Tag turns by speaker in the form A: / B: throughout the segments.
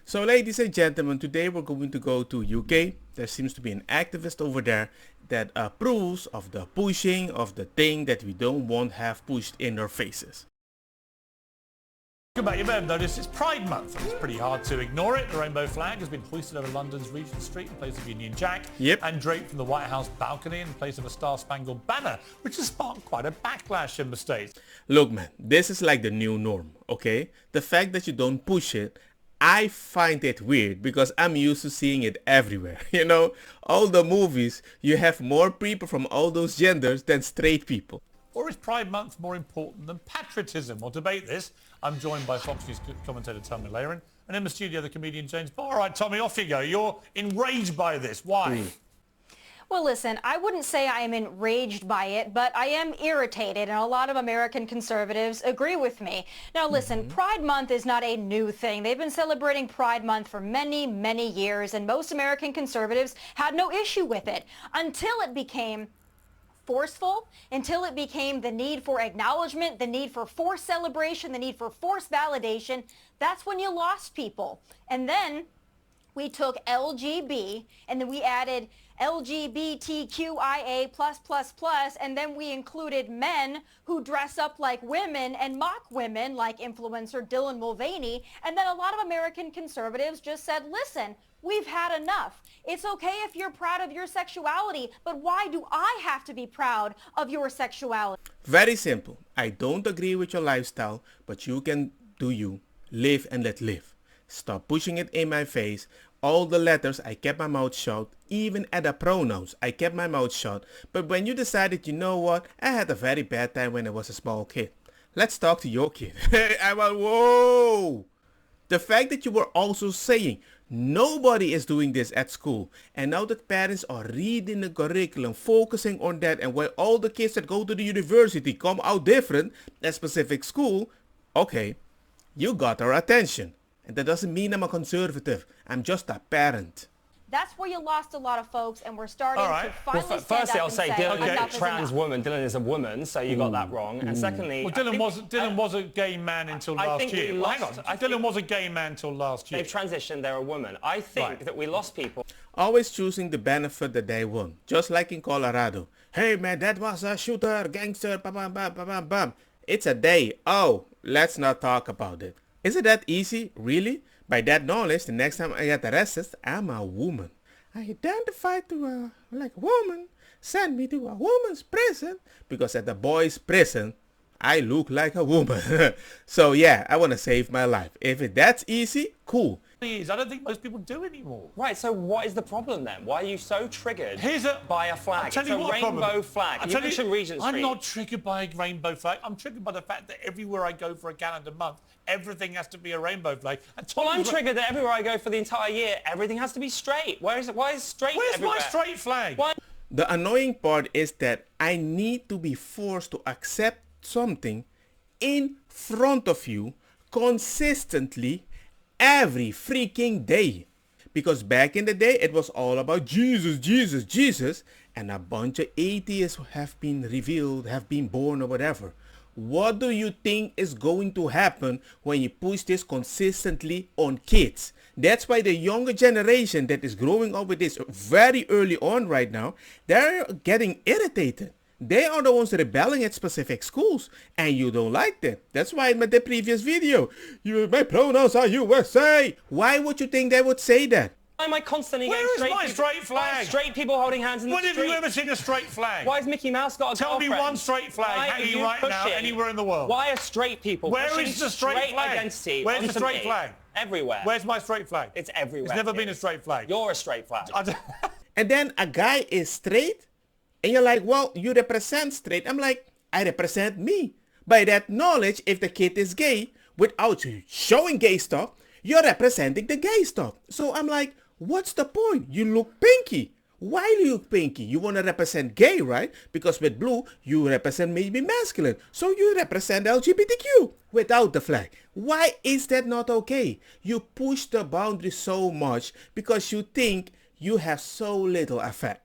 A: So ladies and gentlemen, today we're going to go to UK. There seems to be an activist over there that approves of the pushing of the thing that we don't want have pushed in our faces.
B: You may have noticed it's Pride Month, and it's pretty hard to ignore it. The rainbow flag has been hoisted over London's Regent Street in place of Union Jack, and draped from the White House balcony in place of a Star-Spangled Banner, which has sparked quite a backlash in the States.
A: Look man, this is like the new norm, okay? The fact that you don't push it, I find it weird because I'm used to seeing it everywhere. You know, all the movies, you have more people from all those genders than straight people.
B: Or is Pride Month more important than patriotism? We'll debate this. I'm joined by Fox News commentator Tommy Lehran, and in the studio the comedian James Barr. All right, Tommy, off you go. You're enraged by this. Why?
C: Well, listen, I wouldn't say I am enraged by it, but I am irritated, and a lot of American conservatives agree with me. Now, listen, Pride Month is not a new thing. They've been celebrating Pride Month for many, many years, and most American conservatives had no issue with it until it became forceful, until it became the need for acknowledgement, the need for forced celebration, the need for forced validation. That's when you lost people. And then we took LGB and then we added LGBTQIA+++, and then we included men who dress up like women and mock women like influencer Dylan Mulvaney. And then a lot of American conservatives just said, listen, we've had enough. It's okay if you're proud of your sexuality, but why do I have to be proud of your sexuality?
A: Very simple. I don't agree with your lifestyle, but you can do you. Live and let live. Stop pushing it in my face. All the letters, I kept my mouth shut. Even at the pronouns, I kept my mouth shut. But when you decided, you know what, I had a very bad time when I was a small kid. Let's talk to your kid. I went, whoa. The fact that you were also saying, nobody is doing this at school. And now that parents are reading the curriculum, focusing on that, and when all the kids that go to the university come out different at specific school, okay, you got our attention. And that doesn't mean I'm a conservative. I'm just a parent.
C: That's where you lost a lot of folks, and we're starting to finally stand
D: firstly,
C: up
D: I'll say
C: and
D: Dylan is
C: is
D: a trans
C: enough.
D: woman. Dylan is a woman, so you got that wrong. And secondly,
B: Well, Dylan was a gay man until last year. Well, hang on. Dylan was a gay man until last year.
D: They've transitioned, they're a woman. I think that we lost people.
A: Always choosing the benefit that they want. Just like in Colorado. Hey man, that was a shooter, gangster, bam, bam, bam, bam, bam, bam. It's a day. Oh, let's not talk about it. Is it that easy? Really? By that knowledge, the next time I get arrested, I'm a woman. I identify to like a woman. Send me to a woman's prison. Because at the boys' prison, I look like a woman. So yeah, I want to save my life. If that's easy, cool.
B: I don't think most people do anymore.
D: Right, so what is the problem then? Why are you so triggered by a flag? It's a rainbow flag. You mentioned Regent Street.
B: I'm not triggered by a rainbow flag. I'm triggered by the fact that everywhere I go for a calendar month, everything has to be a rainbow flag.
D: Well, I'm triggered that everywhere I go for the entire year, everything has to be straight. Why is straight everywhere?
B: Where's my straight flag?
D: Why?
A: The annoying part is that I need to be forced to accept something in front of you consistently every freaking day. Because back in the day, it was all about Jesus, Jesus, Jesus. And a bunch of atheists have been revealed, have been born or whatever. What do you think is going to happen when you push this consistently on kids? That's why the younger generation that is growing up with this very early on right now, they're getting irritated. They are the ones rebelling at specific schools, and you don't like them. That's why in the previous video, my pronouns are USA. Why would you think they would say that?
D: Why am I constantly
B: Where
D: getting
B: is my straight flag?
D: Straight people holding hands in the
B: When
D: street.
B: have you ever seen a straight flag?
D: Why has Mickey Mouse got a
B: Tell me
D: girlfriend?
B: one straight flag hanging right now anywhere in the world.
D: Why are straight people
B: Where is the straight flag?
D: Identity
B: Where's the
D: onto
B: straight
D: me?
B: flag?
D: Everywhere.
B: Where's my straight flag?
D: It's everywhere.
B: It's never been a straight flag.
D: You're a straight flag.
A: And then a guy is straight, and you're like, well, you represent straight. I'm like, I represent me. By that knowledge, if the kid is gay, without you showing gay stuff, you're representing the gay stuff. So I'm like, what's the point? You look pinky. Why do you look pinky? You want to represent gay, right? Because with blue, you represent maybe masculine. So you represent LGBTQ without the flag. Why is that not okay? You push the boundary so much because you think you have so little effect.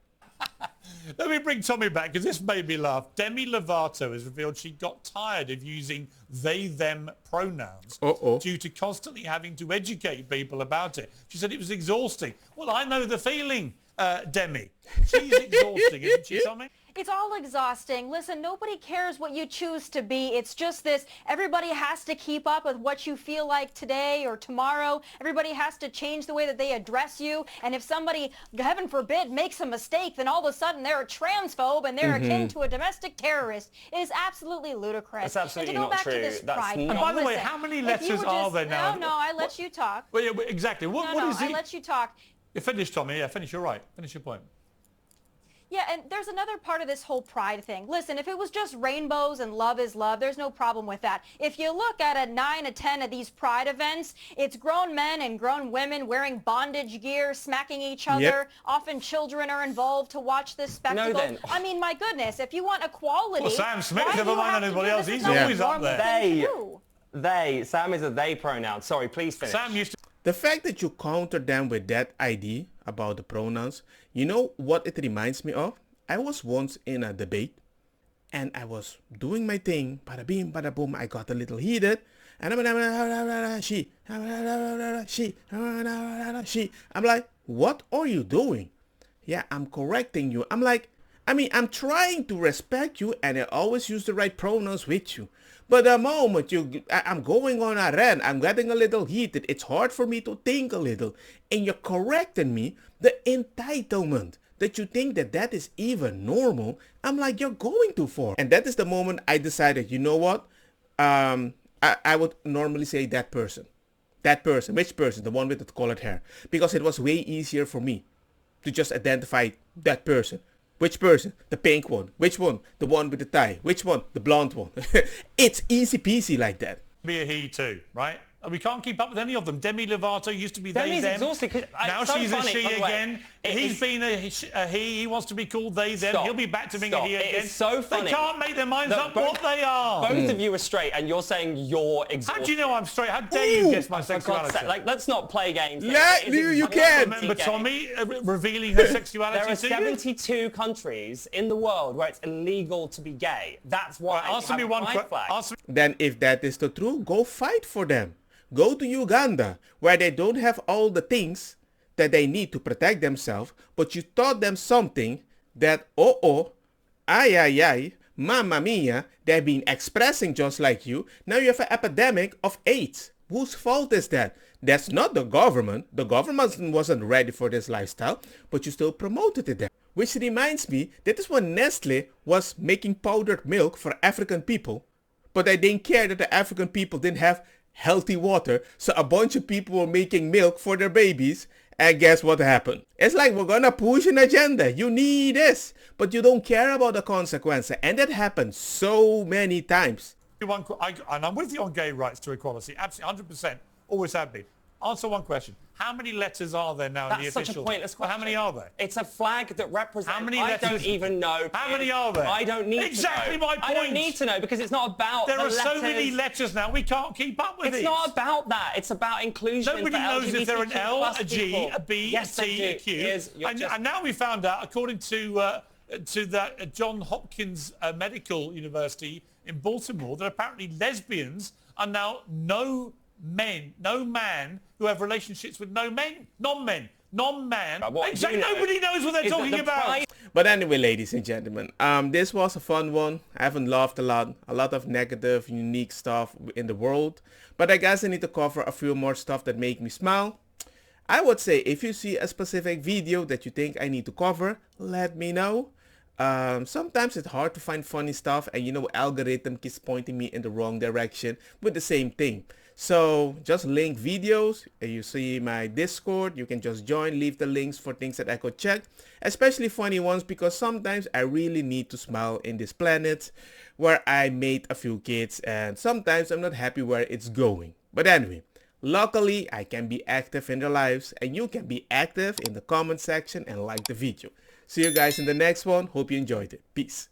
B: Let me bring Tommy back because this made me laugh. Demi Lovato has revealed she got tired of using they, them pronouns due to constantly having to educate people about it. She said it was exhausting. Well, I know the feeling, Demi. She's exhausting, isn't she, Tommy?
C: It's all exhausting. Listen, nobody cares what you choose to be. It's just this. Everybody has to keep up with what you feel like today or tomorrow. Everybody has to change the way that they address you. And if somebody, heaven forbid, makes a mistake, then all of a sudden they're a transphobe and they're akin to a domestic terrorist. It is absolutely ludicrous.
D: That's absolutely
C: and to go
D: not
C: back
D: true.
C: To this pride
B: And by the way, how many letters are there now?
C: No, I let you talk.
B: Well, yeah, exactly. What is it?
C: I let you talk.
B: You finish, Tommy. Yeah, finish. You're right. Finish your point.
C: Yeah, and there's another part of this whole pride thing. Listen, if it was just rainbows and love is love, there's no problem with that. If you look at 9 or 10 of these pride events, it's grown men and grown women wearing bondage gear, smacking each other. Yep. Often children are involved to watch this spectacle.
D: No, then.
C: I mean, my goodness, if you want equality...
B: Well, Sam Smith, never mind anybody else. He's always up there.
D: Sam is a they pronoun. Sorry, please finish.
B: Sam used to...
A: The fact that you counter them with that idea about the pronouns, you know what it reminds me of? I was once in a debate and I was doing my thing, bada bing, bada boom, I got a little heated and I'm like, what are you doing? Yeah, I'm correcting you. I'm like, I'm trying to respect you and I always use the right pronouns with you. But the moment I'm going on a rant, I'm getting a little heated, it's hard for me to think a little. And you're correcting me, the entitlement that you think that is even normal, I'm like, you're going too far. And that is the moment I decided, you know what? I would normally say that person. That person. Which person? The one with the colored hair. Because it was way easier for me to just identify that person. Which person? The pink one. Which one? The one with the tie. Which one? The blonde one. It's easy peasy like that.
B: Be a he too, right? We can't keep up with any of them. Demi Lovato used to be
D: Demi's
B: they, them.
D: Exhausted,
B: now
D: so
B: she's
D: funny,
B: a she again. He's been a he. He wants to be called they, them. He'll be back to being a he again.
D: It's so funny.
B: They can't make their minds up what they are.
D: Both of you are straight and you're saying you're exhausted.
B: How do you know I'm straight? How dare you guess my sexuality?
D: Like, let's not play games.
A: You can.
B: Remember Tommy revealing her sexuality
D: There are 72 countries in the world where it's illegal to be gay. That's why
B: answer me one question.
A: Then if that is the truth, go fight for them. Go to Uganda, where they don't have all the things that they need to protect themselves, but you taught them something that, ay, mamma mia, they've been expressing just like you. Now you have an epidemic of AIDS. Whose fault is that? That's not the government. The government wasn't ready for this lifestyle, but you still promoted it there. Which reminds me, that is when Nestle was making powdered milk for African people, but they didn't care that the African people didn't have healthy water, so a bunch of people were making milk for their babies, and guess what happened? It's like, we're gonna push an agenda, you need this, but you don't care about the consequences, and that happens so many times.
B: And I'm with you on gay rights to equality, absolutely, 100%, always have been. Answer one question. How many letters are there now in the official?
D: That's such a pointless question.
B: How many are there?
D: It's a flag that represents...
B: How many letters?
D: I don't even know.
B: How many are there?
D: I don't need to know.
B: Exactly my point.
D: I don't need to know because it's not about
B: There are
D: the
B: so many letters now, we can't keep up with it.
D: It's not about that. It's about inclusion.
B: Nobody knows if they're an L, a G, a B, a T, a Q. And now we found out, according to that Johns Hopkins Medical University in Baltimore, that apparently lesbians are now no man who have relationships with non-man. Exactly, nobody knows what they're talking about.
A: But anyway, ladies and gentlemen, this was a fun one. I haven't laughed a lot of negative, unique stuff in the world. But I guess I need to cover a few more stuff that make me smile. I would say if you see a specific video that you think I need to cover, let me know. Sometimes it's hard to find funny stuff and algorithm keeps pointing me in the wrong direction with the same thing. So just link videos. You see my Discord. You can just join, leave the links for things that I could check, especially funny ones, because sometimes I really need to smile in this planet where I made a few kids and sometimes I'm not happy where it's going. But anyway, luckily I can be active in their lives and you can be active in the comment section and like the video. See you guys in the next one. Hope you enjoyed it. Peace.